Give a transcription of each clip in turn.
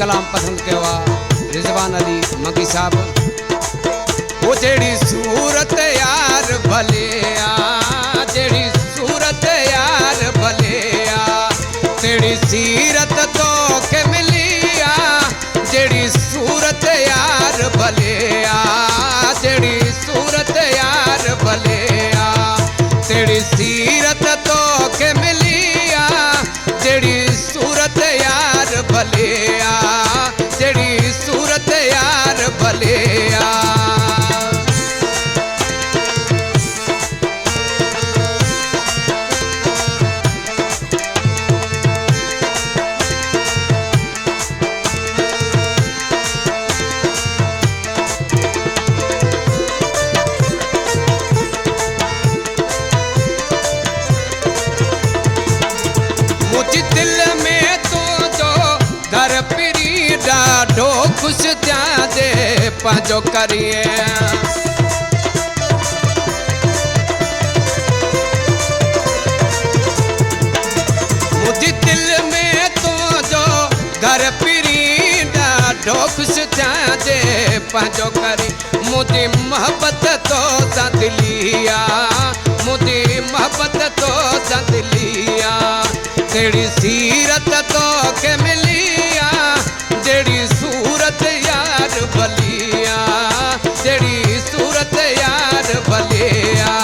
कलाम पसंद किया रिजवान अली मंगी साहब। वो जेड़ी सूरत यार भलिया, जेड़ी सूरत यार भलिया, तेरी सीरत तो के मिलिया, जेड़ी सूरत यार भलिया, जेड़ी सूरत यार भलिया, तेरी सीरत तो के मिलिया, जेड़ी सूरत यार भलिया, जेड़ी सूरत यार भलिया। ॾाढो ख़ुशि थियां जे पंहिंजो करिए, मुंहिंजी दिलि में तुंहिंजो घर पिरी ॾाढो ख़ुशि थियां जे पंहिंजो करी, मुंहिंजी मोहबत तो सां दिलिया, मुंहिंजी मोहबत तो सां दिलिया, तेरी सीरत तो के मिलिया, जेड़ी सूरत यार भलिया, जेड़ी सूरत यार भलिया।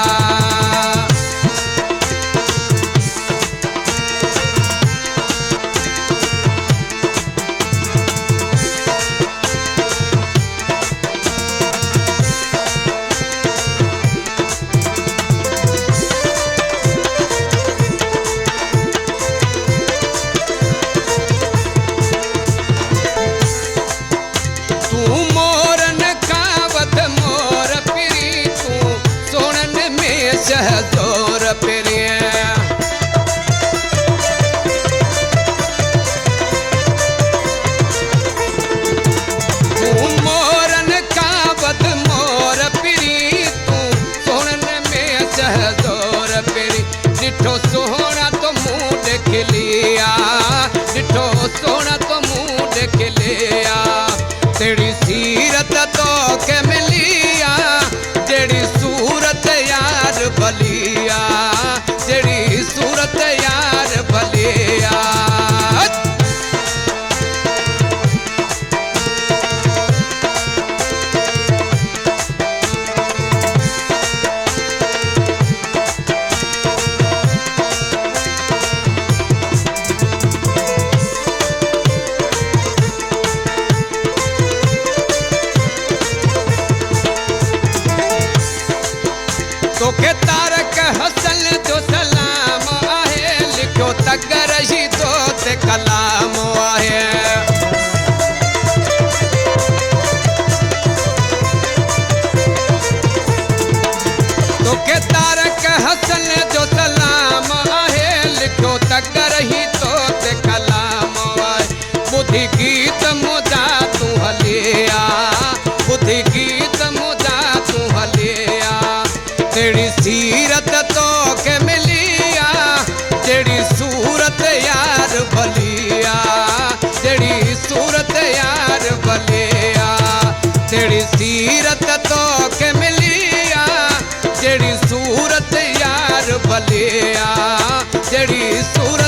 शहज़ोर पिरिया, तू मोरन का बद मोर पिरी, तू सोहन में शहज़ोर पिरी, डिठो सोहना तो मुँह देख लिया, डिठो सोहना तो मुँह देख लिया, तेरी सीरत तो के मिलिया, जेड़ी सूरत यार भलिया, जेड़ी सूरत यार भलिया। तोखे तारक हसन जो सलाम आहे, लिखो तगर ही तो ते कलाम आहे, तोखे तारक हसन जो सलाम आहे, लिखो तगर ही तो ते कलाम आहे, बुधी गीत मुदा तू हलिया, बुधी गीत मुदा तू हलिया, तेरी सीरत तो के मिलिया, जेड़ी सूरत यार भलिया, जेड़ी सूरत यार भलिया, तेरी सीरत तो के मिलिया, जेड़ी सूरत यार भलिया, जेड़ी सूरत